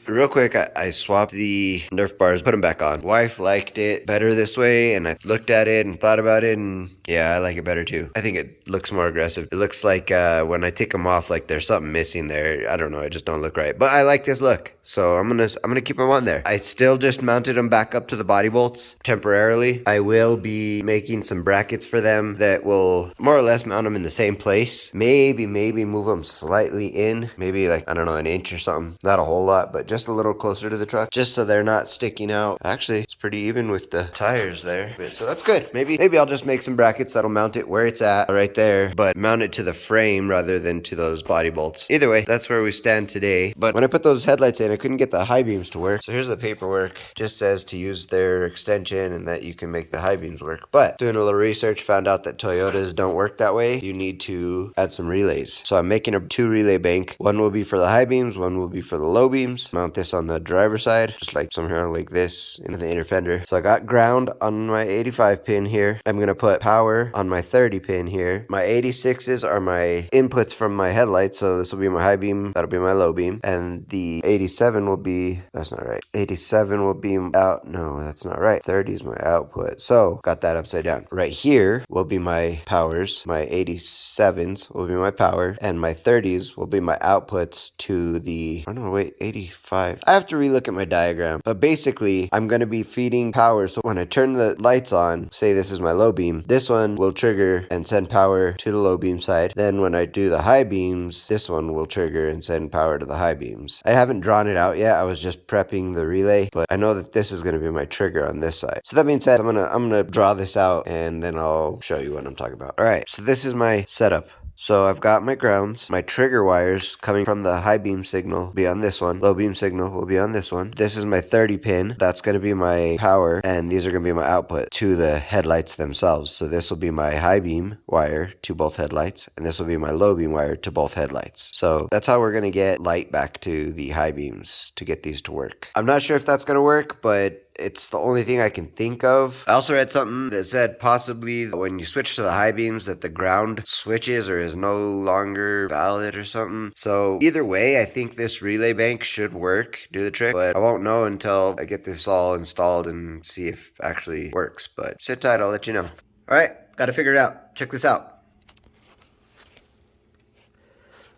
Real quick, I swapped the Nerf bars, put them back on. Wife liked it better this way, and I looked at it and thought about it, and yeah, I like it better too. I think it looks more aggressive. It looks like when I take them off, like there's something missing there. I don't know, it just don't look right. But I like this look, so I'm gonna keep them on there. I still just mounted them back up to the body bolts temporarily. I will be making some brackets for them that will more or less mount them in the same place. Maybe move them slightly in, maybe like, I don't know, an inch or something. Not a whole lot, but just a little closer to the truck, just so they're not sticking out. Actually, it's pretty even with the tires there, so that's good. Maybe I'll just make some brackets that'll mount it where it's at right there, but mount it to the frame rather than to those body bolts. Either way, that's where we stand today. But when I put those headlights in, I couldn't get the high beams to work. So here's the paperwork. Just says to use their extension and that you can make the high beams work. But doing a little research, found out that Toyotas don't work that way. You need to add some relays. So I'm making a 2 relay bank. One will be for the high beams, one will be for the low beams. Mount this on the driver's side, just like somehow like this in the inner fender. So I got ground on my 85 pin here. I'm gonna put power on my 30 pin here. My 86s are my inputs from my headlights, so this will be my high beam, that'll be my low beam, and the 87 will be, that's not right, 87 will be out, no, that's not right, 30 is my output, so got that upside down. Right here will be my powers, my 87s will be my power, and my 30s will be my outputs to the, oh no, wait, 85, I have to relook at my diagram, but basically I'm going to be feeding power, so when I turn the lights on, say this is my low beam, this one will trigger and send power to the low beam side. Then when I do the high beams, this one will trigger and send power to the high beams. I haven't drawn it out yet. I was just prepping the relay, but I know that this is going to be my trigger on this side. So that being said, I'm gonna draw this out and then I'll show you what I'm talking about. All right, so this is my setup. So I've got my grounds, my trigger wires coming from the high beam signal will be on this one, low beam signal will be on this one. This is my 30 pin, that's going to be my power, and these are going to be my output to the headlights themselves. So this will be my high beam wire to both headlights, and this will be my low beam wire to both headlights. So that's how we're going to get light back to the high beams to get these to work. I'm not sure if that's going to work, but it's the only thing I can think of. I also read something that said possibly when you switch to the high beams that the ground switches or is no longer valid or something. So either way, I think this relay bank should work, do the trick, but I won't know until I get this all installed and see if it actually works. But sit tight, I'll let you know. All right, got to figure it out. Check this out.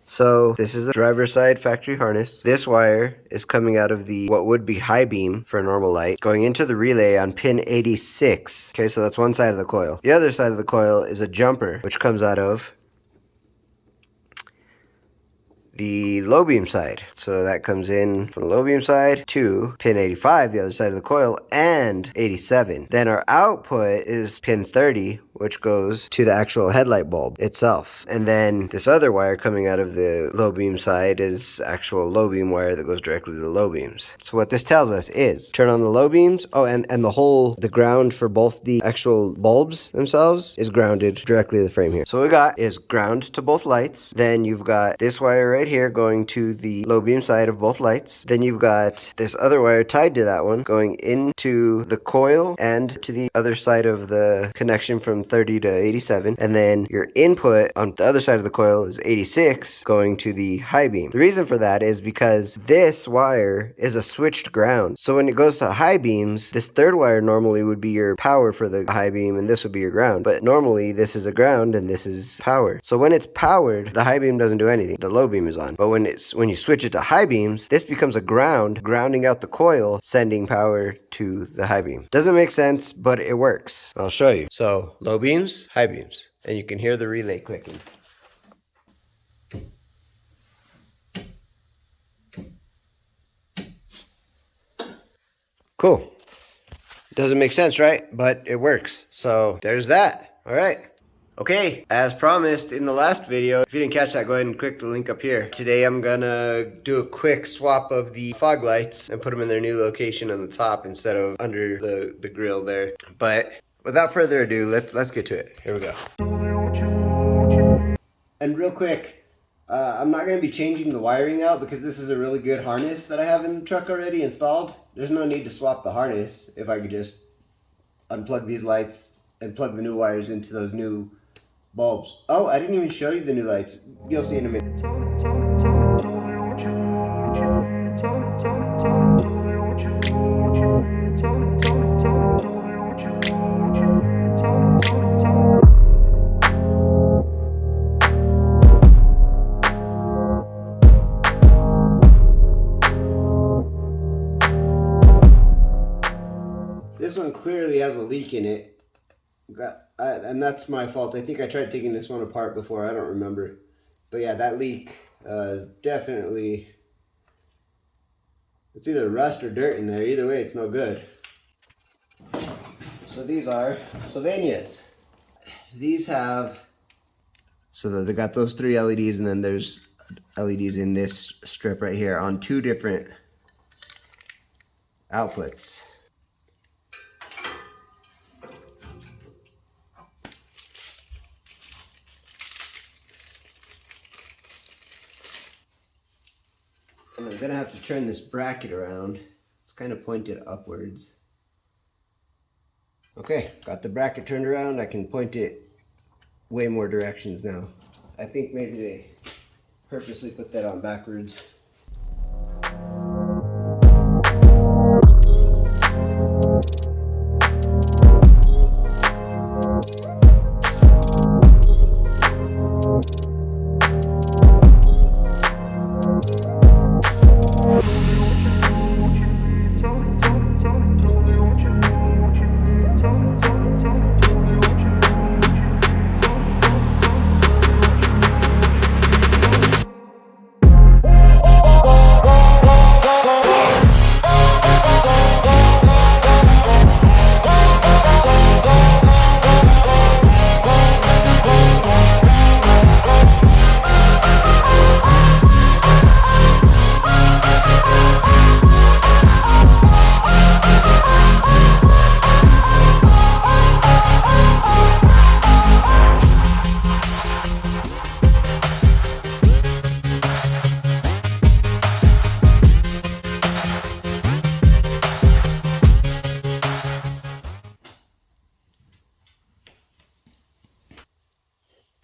So this is the driver's side factory harness. This wire is coming out of the what would be high beam for a normal light, going into the relay on pin 86. Okay, so that's one side of the coil. The other side of the coil is a jumper, which comes out of the low beam side. So that comes in from the low beam side to pin 85, the other side of the coil, and 87. Then our output is pin 30, which goes to the actual headlight bulb itself. And then this other wire coming out of the low beam side is actual low beam wire that goes directly to the low beams. So what this tells us is turn on the low beams. Oh, and the ground for both the actual bulbs themselves is grounded directly to the frame here. So what we got is ground to both lights. Then you've got this wire right here going to the low beam side of both lights. Then you've got this other wire tied to that one going into the coil and to the other side of the connection from 30 to 87, and then your input on the other side of the coil is 86 going to the high beam. The reason for that is because this wire is a switched ground. So when it goes to high beams, this third wire normally would be your power for the high beam and this would be your ground. But normally this is a ground and this is power. So when it's powered, the high beam doesn't do anything. The low beam is on. But when you switch it to high beams, this becomes a ground, grounding out the coil, sending power to the high beam. Doesn't make sense, but it works. I'll show you. So low beams, high beams, and you can hear the relay clicking. Cool. Doesn't make sense, right? But it works. So there's that. All right. Okay, as promised in the last video, if you didn't catch that, go ahead and click the link up here. Today I'm gonna do a quick swap of the fog lights and put them in their new location on the top instead of under the grill there. But without further ado, let's get to it. Here we go. And real quick, I'm not gonna be changing the wiring out because this is a really good harness that I have in the truck already installed. There's no need to swap the harness if I could just unplug these lights and plug the new wires into those new bulbs. Oh, I didn't even show you the new lights. You'll see in a minute. this one clearly has a leak in it. And that's my fault. I think I tried taking this one apart before. I don't remember. But yeah, that leak is definitely... It's either rust or dirt in there. Either way, it's no good. So these are Sylvanias. These have... So they got those 3 LEDs, and then there's LEDs in this strip right here on 2 different outputs. And I'm gonna have to turn this bracket around. It's kind of pointed upwards. Okay, got the bracket turned around. I can point it way more directions now. I think maybe they purposely put that on backwards.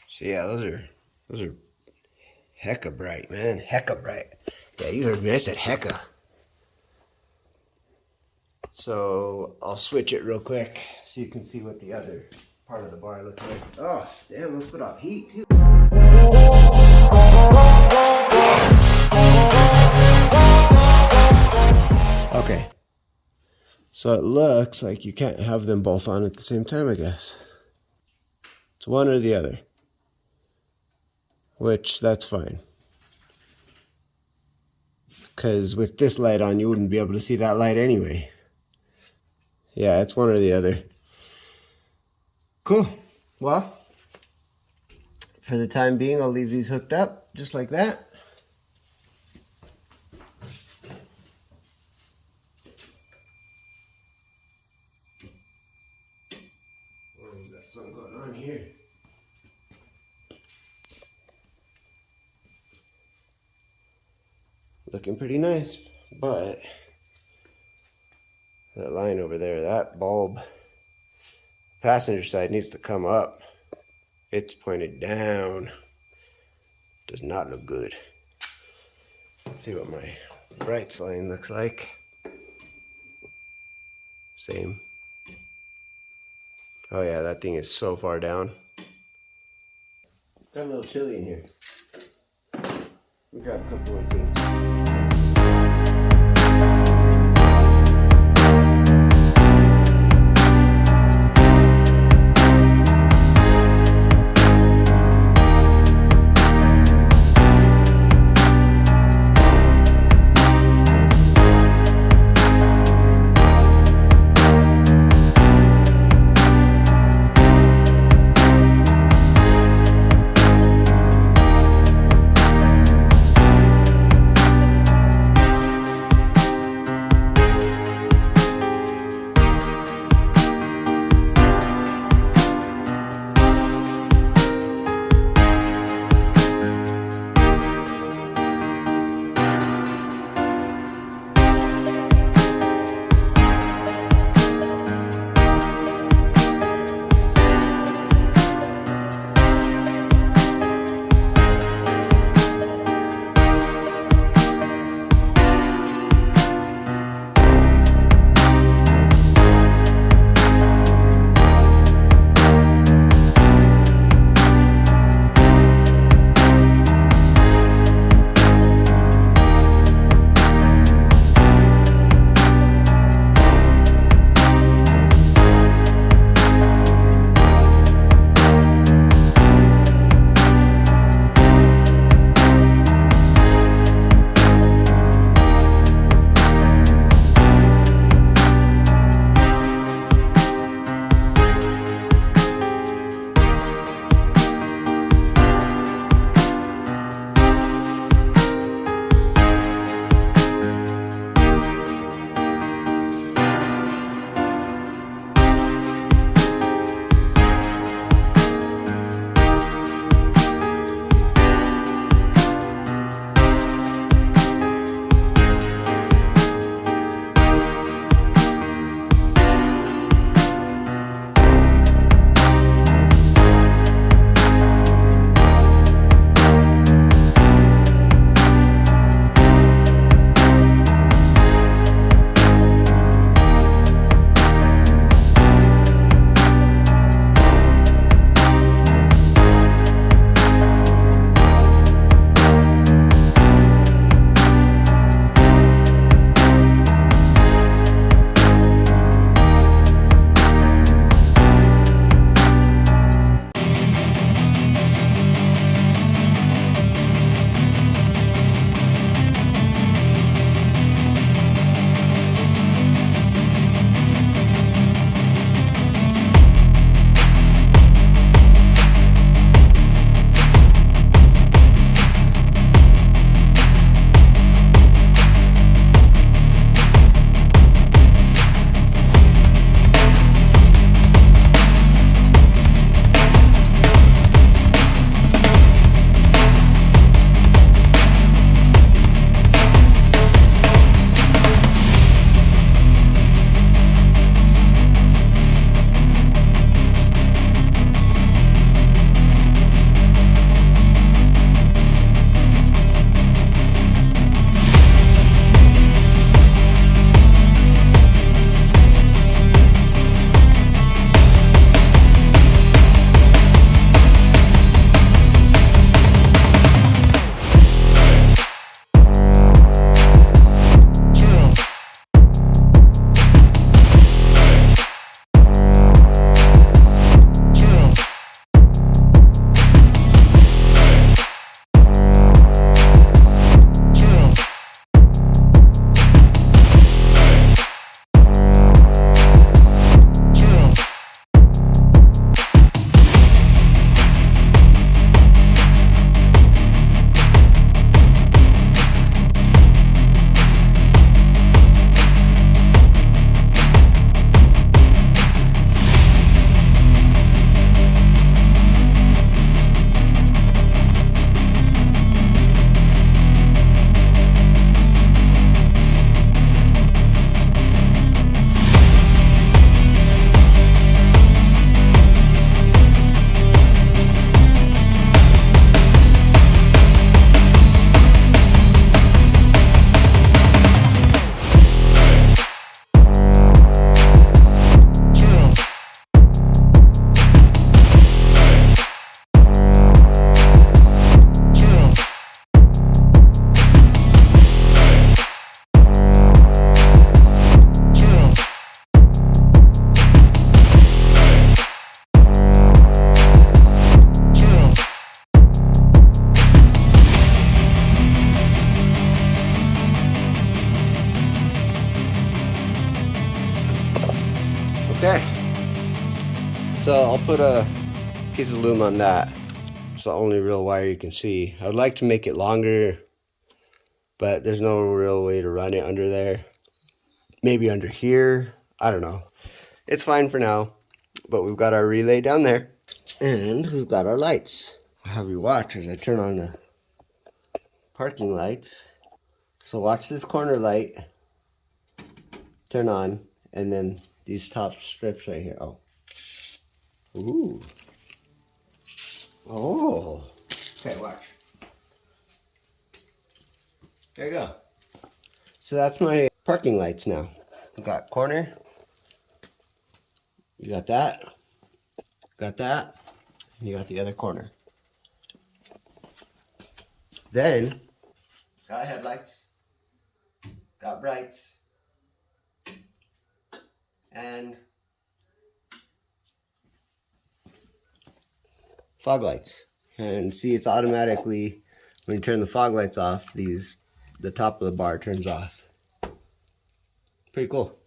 So yeah, those are hecka bright, man. Hecka bright. Yeah, you heard me. I said hecka. So I'll switch it real quick so you can see what the other part of the bar looks like. Oh, damn, let's put off heat too. Okay. So it looks like you can't have them both on at the same time, I guess. It's one or the other. Which, that's fine. Because with this light on, you wouldn't be able to see that light anyway. Yeah, it's one or the other. Cool. Well, for the time being, I'll leave these hooked up, just like that. Oh, we've got something going on here. Looking pretty nice, but that line over there, that bulb, passenger side needs to come up. It's pointed down. Does not look good. Let's see what my brights line looks like. Same. Oh yeah, that thing is so far down. Got a little chilly in here. We'll grab a couple more things. Okay. So I'll put a piece of loom on that. It's the only real wire you can see. I would like to make it longer, but there's no real way to run it under there. Maybe under here. I don't know. It's fine for now, but we've got our relay down there. And we've got our lights. I'll have you watch as I turn on the parking lights. So watch this corner light turn on, and then these top strips right here. Oh. Ooh. Oh. Okay, watch. There you go. So that's my parking lights now. You got corner. You got that. Got that. And you got the other corner. Then, got headlights. Got brights. And fog lights. And see, it's automatically, when you turn the fog lights off, the top of the bar turns off. Pretty cool.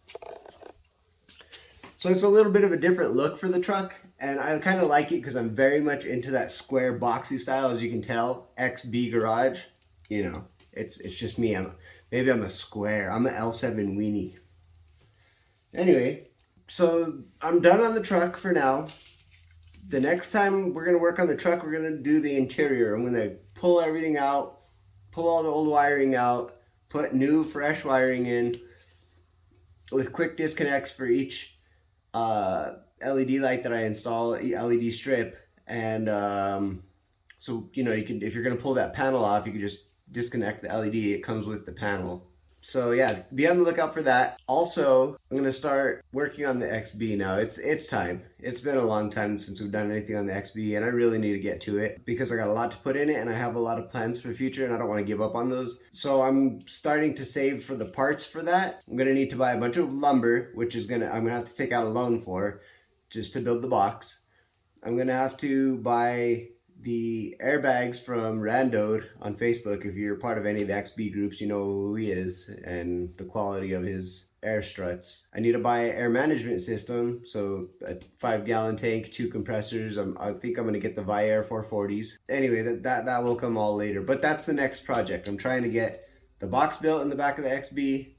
So it's a little bit of a different look for the truck, and I kind of like it because I'm very much into that square boxy style, as you can tell. XB garage, you know, it's just me. Maybe I'm a square. I'm an L7 weenie. Anyway, so I'm done on the truck for now. The next time we're going to work on the truck, we're going to do the interior. I'm going to pull everything out, pull all the old wiring out, put new fresh wiring in with quick disconnects for each LED light that I install, LED strip. And so, you know, you can, if you're going to pull that panel off, you can just disconnect the LED. It comes with the panel. So yeah, be on the lookout for that. Also, I'm going to start working on the XB now. It's time. It's been a long time since we've done anything on the XB, and I really need to get to it because I got a lot to put in it, and I have a lot of plans for the future, and I don't want to give up on those. So I'm starting to save for the parts for that. I'm going to need to buy a bunch of lumber, which is I'm going to have to take out a loan for just to build the box. I'm going to have to buy the airbags from Randode on Facebook. If you're part of any of the XB groups, you know who he is and the quality of his air struts. I need to buy an air management system, so a 5-gallon tank, 2 compressors. I think I'm going to get the Viair 440s. Anyway, that will come all later, but that's the next project. I'm trying to get the box built in the back of the XB,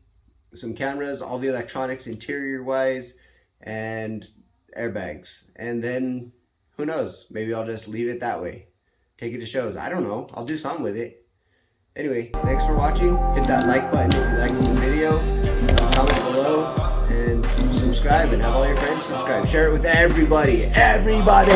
some cameras, all the electronics interior wise, and airbags. And then who knows? Maybe I'll just leave it that way. Take it to shows. I don't know. I'll do something with it. Anyway, thanks for watching. Hit that like button if you liked the video. Comment below and subscribe, and have all your friends subscribe. Share it with everybody. Everybody!